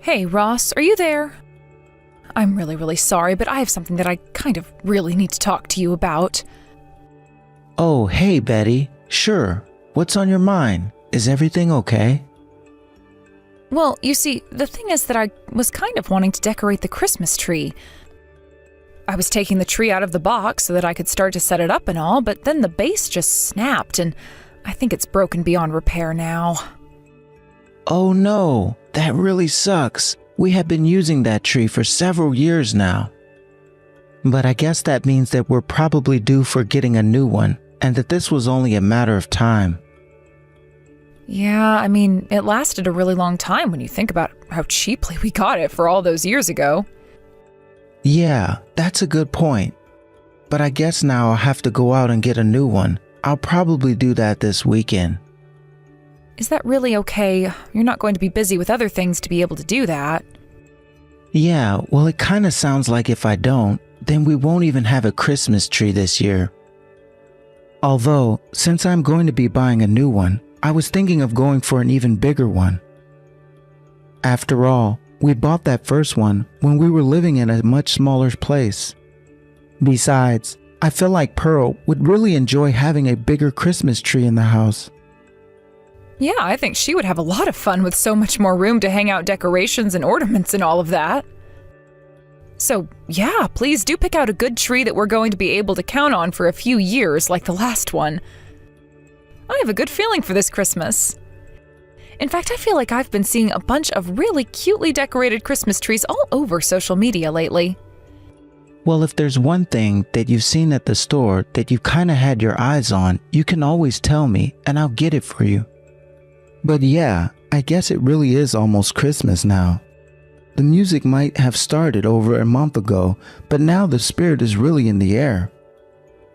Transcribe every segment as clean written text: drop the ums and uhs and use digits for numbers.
Hey, Ross, are you there? I'm really sorry, but I have something that I kind of really need to talk to you about. Oh, hey, Betty. Sure. What's on your mind? Is everything okay? Well, you see, the thing is that I was kind of wanting to decorate the Christmas tree. I was taking the tree out of the box so that I could start to set it up and all, but then the base just snapped, and I think it's broken beyond repair now. Oh no, that really sucks. We have been using that tree for several years now. But I guess that means that we're probably due for getting a new one, and that this was only a matter of time. Yeah, I mean, it lasted a really long time when you think about how cheaply we got it for all those years ago. Yeah, that's a good point. But I guess now I'll have to go out and get a new one. I'll probably do that this weekend. Is that really okay? You're not going to be busy with other things to be able to do that. Yeah, well, it kind of sounds like if I don't, then we won't even have a Christmas tree this year. Although, since I'm going to be buying a new one, I was thinking of going for an even bigger one. After all, we bought that first one when we were living in a much smaller place. Besides, I feel like Pearl would really enjoy having a bigger Christmas tree in the house. Yeah, I think she would have a lot of fun with so much more room to hang out decorations and ornaments and all of that. So, yeah, please do pick out a good tree that we're going to be able to count on for a few years like the last one. I have a good feeling for this Christmas. In fact, I feel like I've been seeing a bunch of really cutely decorated Christmas trees all over social media lately. Well, if there's one thing that you've seen at the store that you've kind of had your eyes on, you can always tell me and I'll get it for you. But yeah, I guess it really is almost Christmas now. The music might have started over a month ago, but now the spirit is really in the air.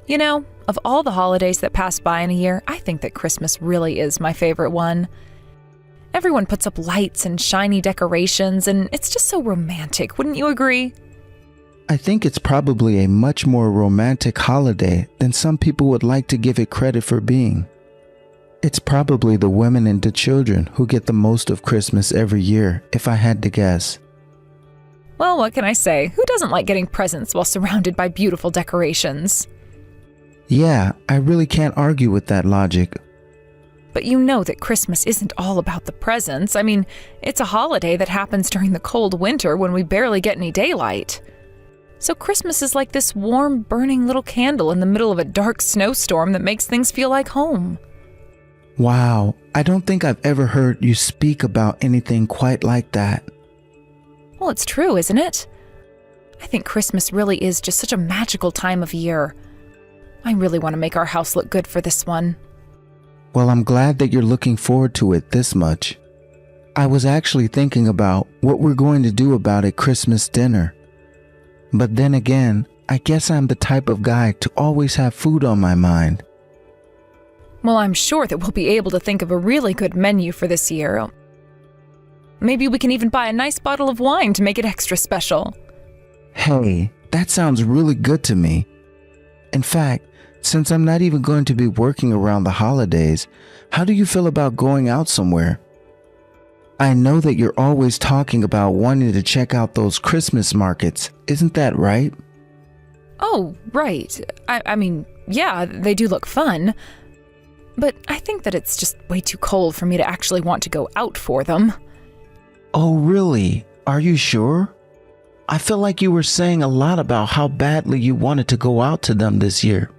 You know, of all the holidays that pass by in a year, I think that Christmas really is my favorite one. Everyone puts up lights and shiny decorations, and it's just so romantic, wouldn't you agree? I think it's probably a much more romantic holiday than some people would like to give it credit for being. It's probably the women and the children who get the most of Christmas every year, if I had to guess. Well, what can I say? Who doesn't like getting presents while surrounded by beautiful decorations? Yeah, I really can't argue with that logic. But you know that Christmas isn't all about the presents. I mean, it's a holiday that happens during the cold winter when we barely get any daylight. So Christmas is like this warm, burning little candle in the middle of a dark snowstorm that makes things feel like home. Wow, I don't think I've ever heard you speak about anything quite like that. Well, it's true, isn't it? I think Christmas really is just such a magical time of year. I really want to make our house look good for this one. Well, I'm glad that you're looking forward to it this much. I was actually thinking about what we're going to do about a Christmas dinner. But then again, I guess I'm the type of guy to always have food on my mind. Well, I'm sure that we'll be able to think of a really good menu for this year. Maybe we can even buy a nice bottle of wine to make it extra special. Hey, that sounds really good to me. In fact, since I'm not even going to be working around the holidays, how do you feel about going out somewhere? I know that you're always talking about wanting to check out those Christmas markets, isn't that right? Oh, right. I mean, yeah, they do look fun. But I think that it's just way too cold for me to actually want to go out for them. Oh, really? Are you sure? I feel like you were saying a lot about how badly you wanted to go out to them this year.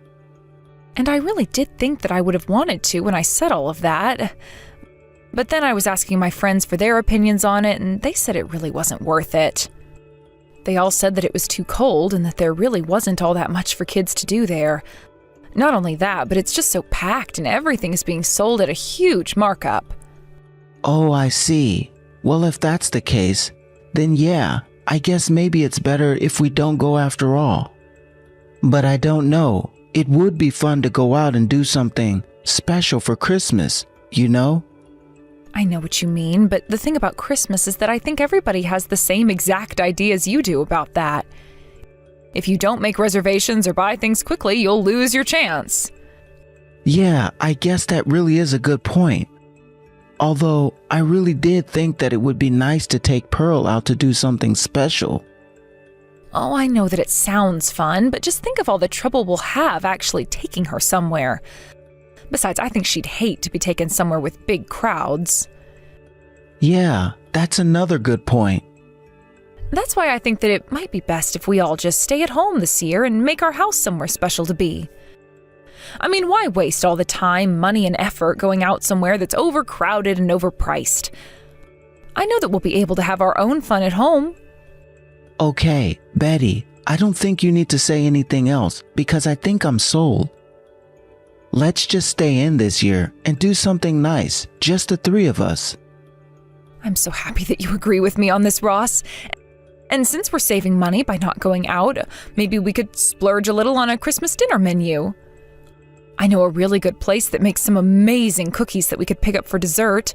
And I really did think that I would have wanted to when I said all of that. But then I was asking my friends for their opinions on it, and they said it really wasn't worth it. They all said that it was too cold and that there really wasn't all that much for kids to do there. Not only that, but it's just so packed and everything is being sold at a huge markup. Oh, I see. Well, if that's the case, then yeah, I guess maybe it's better if we don't go after all. But I don't know. It would be fun to go out and do something special for Christmas, you know? I know what you mean, but the thing about Christmas is that I think everybody has the same exact idea as you do about that. If you don't make reservations or buy things quickly, you'll lose your chance. Yeah, I guess that really is a good point. Although I really did think that it would be nice to take Pearl out to do something special. Oh, I know that it sounds fun, but just think of all the trouble we'll have actually taking her somewhere. Besides, I think she'd hate to be taken somewhere with big crowds. Yeah, that's another good point. That's why I think that it might be best if we all just stay at home this year and make our house somewhere special to be. I mean, why waste all the time, money, and effort going out somewhere that's overcrowded and overpriced? I know that we'll be able to have our own fun at home. Okay, Betty, I don't think you need to say anything else because I think I'm sold. Let's just stay in this year and do something nice, just the three of us. I'm so happy that you agree with me on this, Ross. And since we're saving money by not going out, maybe we could splurge a little on a Christmas dinner menu. I know a really good place that makes some amazing cookies that we could pick up for dessert.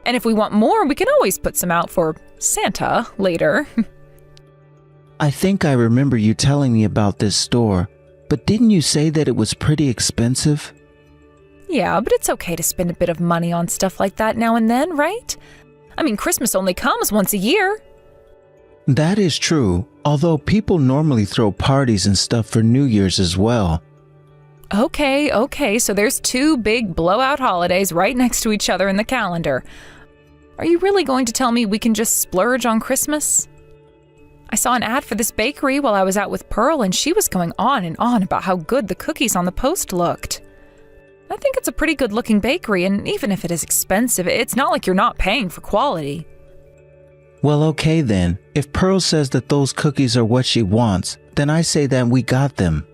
And if we want more, we can always put some out for Santa later. I think I remember you telling me about this store, but didn't you say that it was pretty expensive? Yeah, but it's okay to spend a bit of money on stuff like that now and then, right? I mean, Christmas only comes once a year. That is true, although people normally throw parties and stuff for New Year's as well. Okay, so there's 2 big blowout holidays right next to each other in the calendar. Are you really going to tell me we can just splurge on Christmas? I saw an ad for this bakery while I was out with Pearl, and she was going on and on about how good the cookies on the post looked. I think it's a pretty good-looking bakery, and even if it is expensive, it's not like you're not paying for quality. Well, okay then. If Pearl says that those cookies are what she wants, then I say that we got them.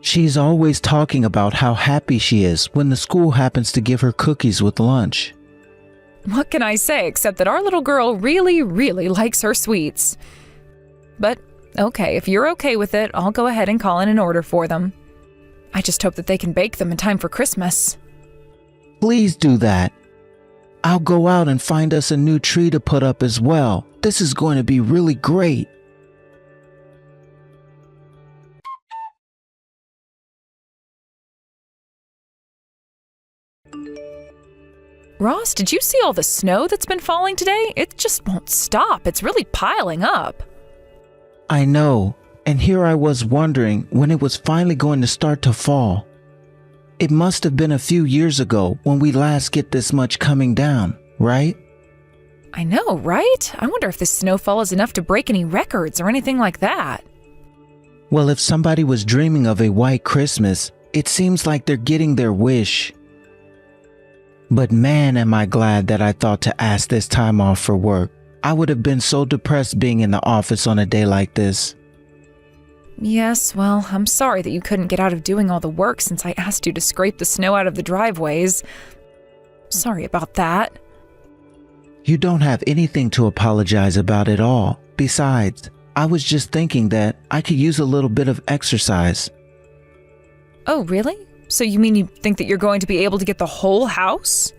She's always talking about how happy she is when the school happens to give her cookies with lunch. What can I say except that our little girl really, really likes her sweets? But, okay, if you're okay with it, I'll go ahead and call in an order for them. I just hope that they can bake them in time for Christmas. Please do that. I'll go out and find us a new tree to put up as well. This is going to be really great. Ross, did you see all the snow that's been falling today? It just won't stop. It's really piling up. I know, and here I was wondering when it was finally going to start to fall. It must have been a few years ago when we last get this much coming down, right? I know, right? I wonder if this snowfall is enough to break any records or anything like that. Well, if somebody was dreaming of a white Christmas, it seems like they're getting their wish. But man, am I glad that I thought to ask this time off for work. I would have been so depressed being in the office on a day like this. Yes, well, I'm sorry that you couldn't get out of doing all the work since I asked you to scrape the snow out of the driveways. Sorry about that. You don't have anything to apologize about at all. Besides, I was just thinking that I could use a little bit of exercise. Oh, really? So you mean you think that you're going to be able to get the whole house?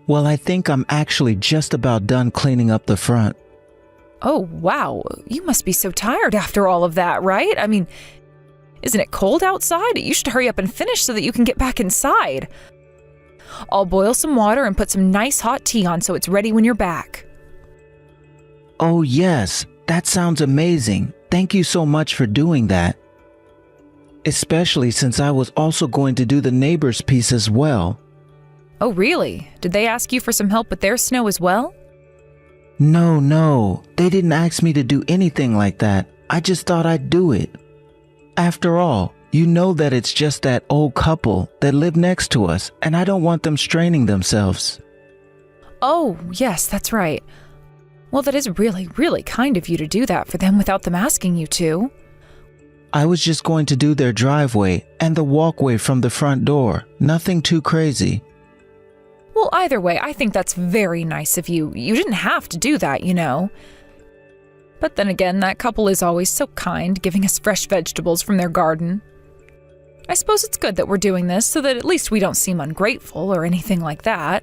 Well, I think I'm actually just about done cleaning up the front. Oh, wow. You must be so tired after all of that, right? I mean, isn't it cold outside? You should hurry up and finish so that you can get back inside. I'll boil some water and put some nice hot tea on so it's ready when you're back. Oh yes, that sounds amazing. Thank you so much for doing that. Especially since I was also going to do the neighbor's piece as well. Oh, really? Did they ask you for some help with their snow as well? No, they didn't ask me to do anything like that. I just thought I'd do it. After all, you know that it's just that old couple that live next to us, and I don't want them straining themselves. Oh, yes, that's right. Well, that is really, really kind of you to do that for them without them asking you to. I was just going to do their driveway and the walkway from the front door. Nothing too crazy. Well, either way, I think that's very nice of you. You didn't have to do that, you know. But then again, that couple is always so kind, giving us fresh vegetables from their garden. I suppose it's good that we're doing this so that at least we don't seem ungrateful or anything like that.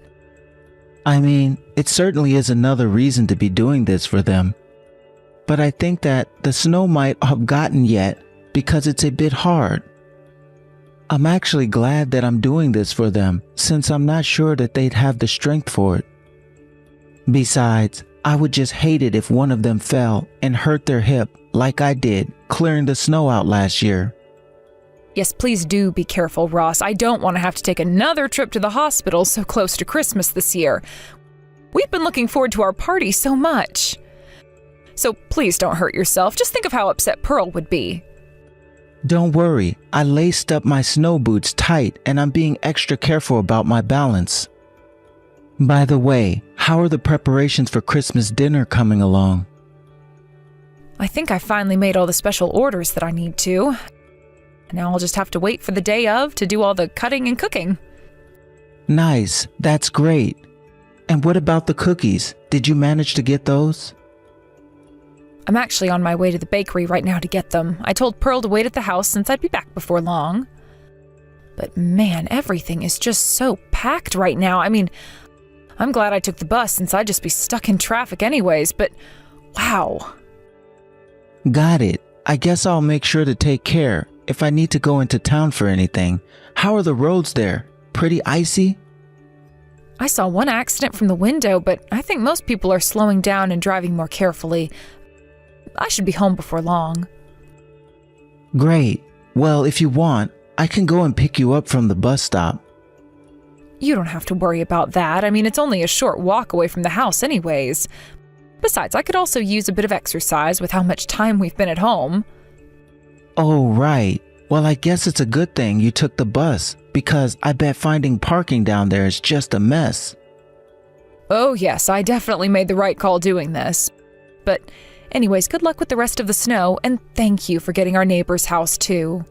I mean, it certainly is another reason to be doing this for them. But I think that the snow might have gotten yet because it's a bit hard. I'm actually glad that I'm doing this for them, since I'm not sure that they'd have the strength for it. Besides, I would just hate it if one of them fell and hurt their hip like I did clearing the snow out last year. Yes, please do be careful, Ross. I don't want to have to take another trip to the hospital so close to Christmas this year. We've been looking forward to our party so much. So please don't hurt yourself. Just think of how upset Pearl would be. Don't worry, I laced up my snow boots tight and I'm being extra careful about my balance. By the way, how are the preparations for Christmas dinner coming along? I think I finally made all the special orders that I need to. Now I'll just have to wait for the day of to do all the cutting and cooking. Nice, that's great. And what about the cookies? Did you manage to get those? I'm actually on my way to the bakery right now to get them. I told Pearl to wait at the house since I'd be back before long. But man, everything is just so packed right now. I mean, I'm glad I took the bus since I'd just be stuck in traffic anyways, but wow. Got it. I guess I'll make sure to take care if I need to go into town for anything. How are the roads there? Pretty icy? I saw one accident from the window, but I think most people are slowing down and driving more carefully. I should be home before long. Great. Well, if you want, I can go and pick you up from the bus stop. You don't have to worry about that. I mean, it's only a short walk away from the house anyways. Besides, I could also use a bit of exercise with how much time we've been at home. Oh, right. Well, I guess it's a good thing you took the bus, because I bet finding parking down there is just a mess. Oh yes, I definitely made the right call doing this. But anyways, good luck with the rest of the snow, and thank you for getting our neighbor's house too.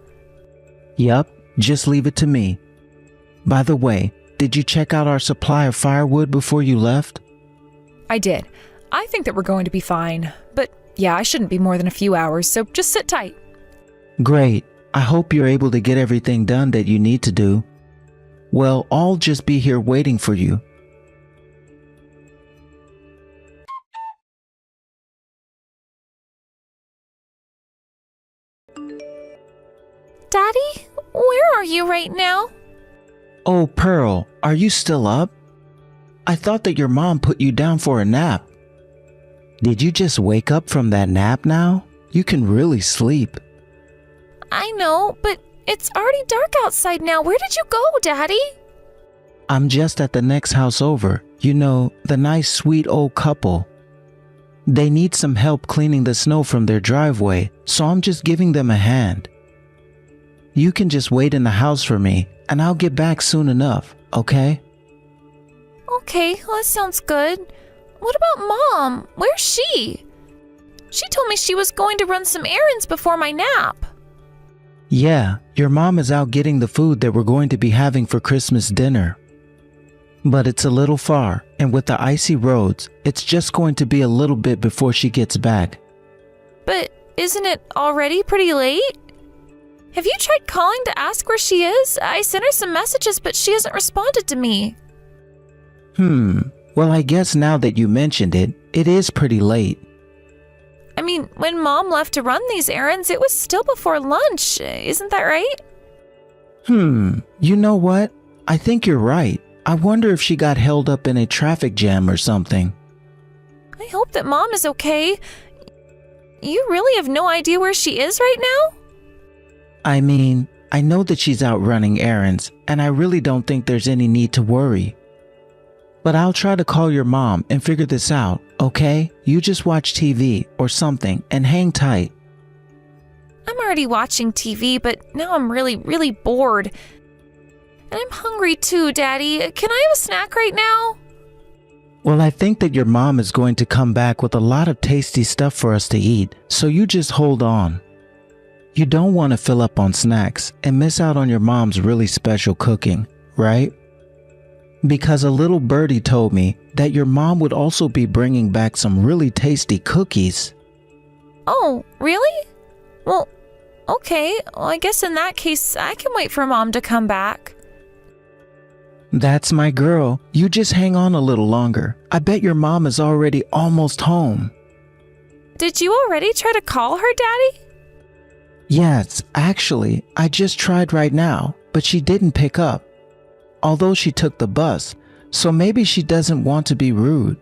Yup, just leave it to me. By the way, did you check out our supply of firewood before you left? I did. I think that we're going to be fine. But yeah, I shouldn't be more than a few hours, so just sit tight. Great. I hope you're able to get everything done that you need to do. Well, I'll just be here waiting for you. Daddy, where are you right now? Oh, Pearl, are you still up? I thought that your mom put you down for a nap. Did you just wake up from that nap now? You can really sleep. I know, but it's already dark outside now. Where did you go, Daddy? I'm just at the next house over. You know, the nice sweet old couple. They need some help cleaning the snow from their driveway, so I'm just giving them a hand. You can just wait in the house for me, and I'll get back soon enough, okay? Okay, well, that sounds good. What about Mom? Where's she? She told me she was going to run some errands before my nap. Yeah, your mom is out getting the food that we're going to be having for Christmas dinner. But it's a little far, and with the icy roads, it's just going to be a little bit before she gets back. But isn't it already pretty late? Have you tried calling to ask where she is? I sent her some messages, but she hasn't responded to me. Well, I guess now that you mentioned it, it is pretty late. I mean, when Mom left to run these errands, it was still before lunch. Isn't that right? You know what? I think you're right. I wonder if she got held up in a traffic jam or something. I hope that Mom is okay. You really have no idea where she is right now? I mean, I know that she's out running errands, and I really don't think there's any need to worry. But I'll try to call your mom and figure this out, okay? You just watch TV or something and hang tight. I'm already watching TV, but now I'm really bored. And I'm hungry too, Daddy. Can I have a snack right now? Well, I think that your mom is going to come back with a lot of tasty stuff for us to eat, so you just hold on. You don't want to fill up on snacks and miss out on your mom's really special cooking, right? Because a little birdie told me that your mom would also be bringing back some really tasty cookies. Oh, really? Well, okay. Well, I guess in that case, I can wait for Mom to come back. That's my girl. You just hang on a little longer. I bet your mom is already almost home. Did you already try to call her, Daddy? Yes, actually, I just tried right now, but she didn't pick up. Although she took the bus, so maybe she doesn't want to be rude.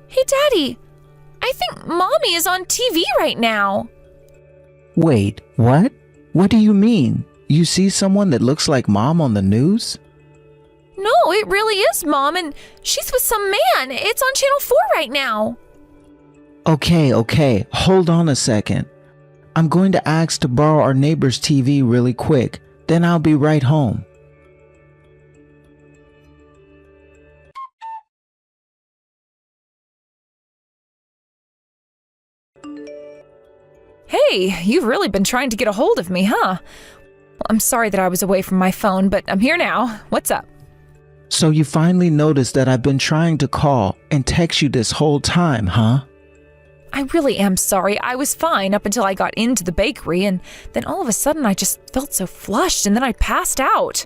Hey, Daddy, I think Mommy is on TV right now. Wait, what? What do you mean? You see someone that looks like Mom on the news? No, it really is Mom, and she's with some man. It's on Channel 4 right now. Okay, hold on a second. I'm going to ask to borrow our neighbor's TV really quick, then I'll be right home. Hey, you've really been trying to get a hold of me, huh? Well, I'm sorry that I was away from my phone, but I'm here now. What's up? So you finally noticed that I've been trying to call and text you this whole time, huh? I really am sorry. I was fine up until I got into the bakery, and then all of a sudden I just felt so flushed, and then I passed out.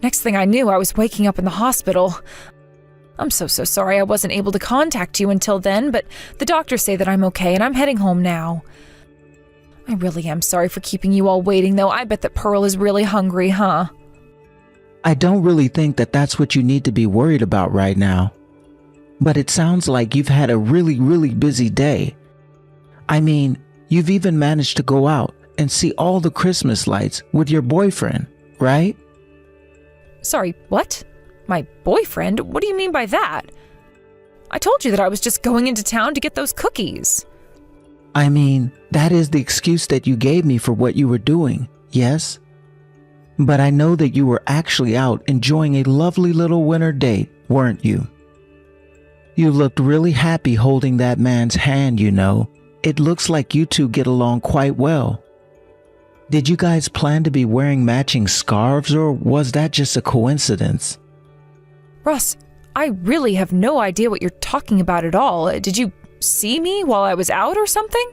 Next thing I knew, I was waking up in the hospital. I'm so sorry I wasn't able to contact you until then, but the doctors say that I'm okay and I'm heading home now. I really am sorry for keeping you all waiting, though. I bet that Pearl is really hungry, huh? I don't really think that that's what you need to be worried about right now. But it sounds like you've had a really busy day. I mean, you've even managed to go out and see all the Christmas lights with your boyfriend, right? Sorry, what? My boyfriend? What do you mean by that? I told you that I was just going into town to get those cookies. I mean, that is the excuse that you gave me for what you were doing, yes? But I know that you were actually out enjoying a lovely little winter date, weren't you? You looked really happy holding that man's hand, you know. It looks like you two get along quite well. Did you guys plan to be wearing matching scarves, or was that just a coincidence? Ross, I really have no idea what you're talking about at all. Did you see me while I was out or something?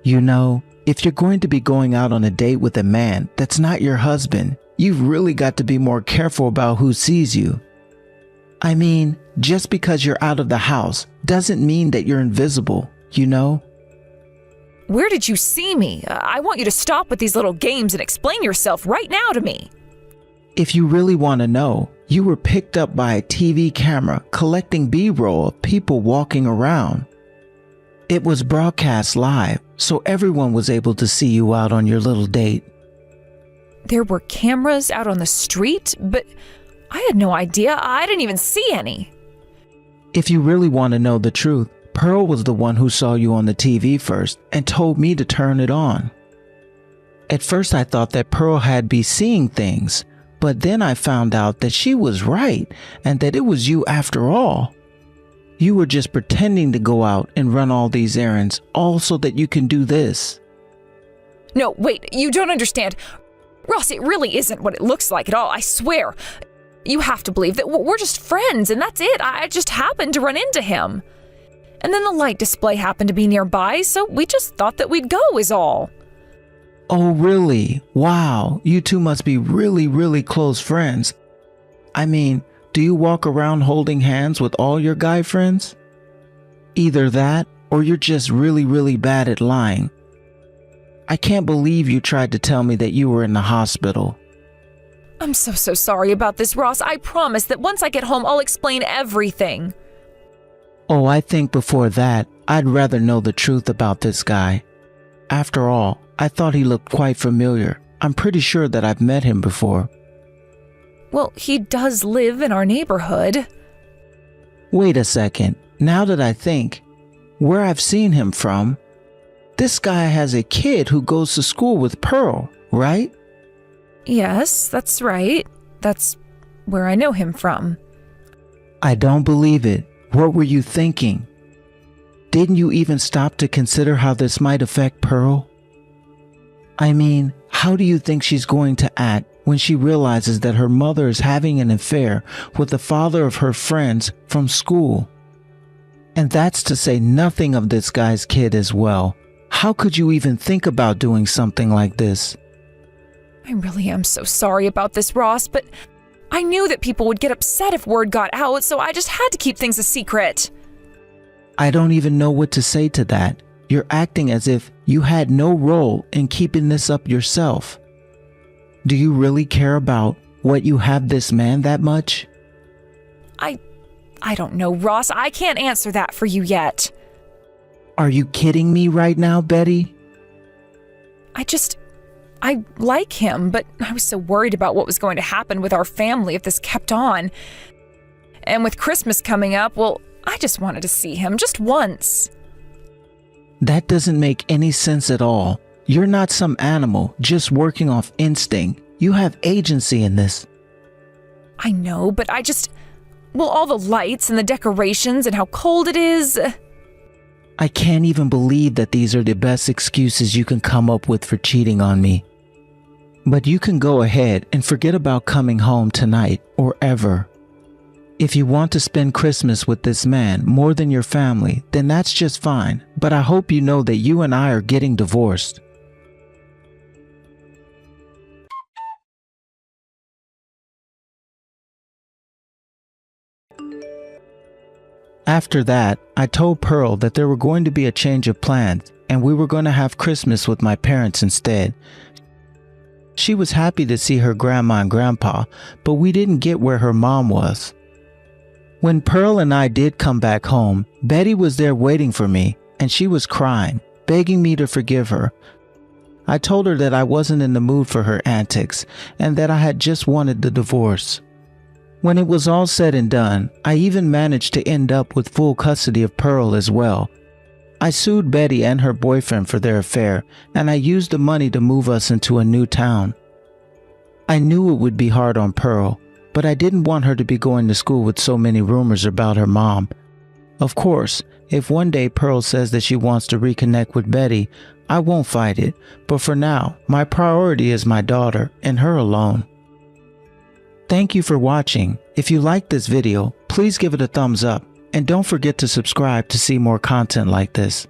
You know, if you're going to be going out on a date with a man that's not your husband, you've really got to be more careful about who sees you. I mean, just because you're out of the house doesn't mean that you're invisible, you know? Where did you see me? I want you to stop with these little games and explain yourself right now to me. If you really want to know, you were picked up by a TV camera collecting B-roll of people walking around. It was broadcast live, so everyone was able to see you out on your little date. There were cameras out on the street, but I had no idea. I didn't even see any. If you really want to know the truth, Pearl was the one who saw you on the TV first and told me to turn it on. At first I thought that Pearl had been seeing things, but then I found out that she was right and that it was you after all. You were just pretending to go out and run all these errands, all so that you can do this. No, wait, you don't understand. Ross, it really isn't what it looks like at all, I swear. You have to believe that we're just friends, and that's it. I just happened to run into him. And then the light display happened to be nearby, so we just thought that we'd go is all. Oh, really? Wow, you two must be really close friends. I mean, do you walk around holding hands with all your guy friends? Either that, or you're just really bad at lying. I can't believe you tried to tell me that you were in the hospital. I'm so sorry about this, Ross. I promise that once I get home, I'll explain everything. Oh, I think before that, I'd rather know the truth about this guy. After all, I thought he looked quite familiar. I'm pretty sure that I've met him before. Well, he does live in our neighborhood. Wait a second. Now that I think, where I've seen him from, this guy has a kid who goes to school with Pearl, right? Yes, that's right. That's where I know him from. I don't believe it. What were you thinking? Didn't you even stop to consider how this might affect Pearl? I mean, how do you think she's going to act when she realizes that her mother is having an affair with the father of her friends from school? And that's to say nothing of this guy's kid as well. How could you even think about doing something like this? I really am so sorry about this, Ross, but I knew that people would get upset if word got out, so I just had to keep things a secret. I don't even know what to say to that. You're acting as if you had no role in keeping this up yourself. Do you really care about what you have this man that much? I don't know, Ross. I can't answer that for you yet. Are you kidding me right now, Betty? I like him, but I was so worried about what was going to happen with our family if this kept on. And with Christmas coming up, well, I just wanted to see him just once. That doesn't make any sense at all. You're not some animal just working off instinct. You have agency in this. I know, but all the lights and the decorations and how cold it is. I can't even believe that these are the best excuses you can come up with for cheating on me. But you can go ahead and forget about coming home tonight or ever. If you want to spend Christmas with this man more than your family, then that's just fine. But I hope you know that you and I are getting divorced. After that, I told Pearl that there were going to be a change of plans and we were going to have Christmas with my parents instead. She was happy to see her grandma and grandpa, but we didn't get where her mom was. When Pearl and I did come back home, Betty was there waiting for me and she was crying, begging me to forgive her. I told her that I wasn't in the mood for her antics and that I had just wanted the divorce. When it was all said and done, I even managed to end up with full custody of Pearl as well. I sued Betty and her boyfriend for their affair, and I used the money to move us into a new town. I knew it would be hard on Pearl, but I didn't want her to be going to school with so many rumors about her mom. Of course, if one day Pearl says that she wants to reconnect with Betty, I won't fight it, but for now, my priority is my daughter and her alone. Thank you for watching. If you liked this video, please give it a thumbs up and don't forget to subscribe to see more content like this.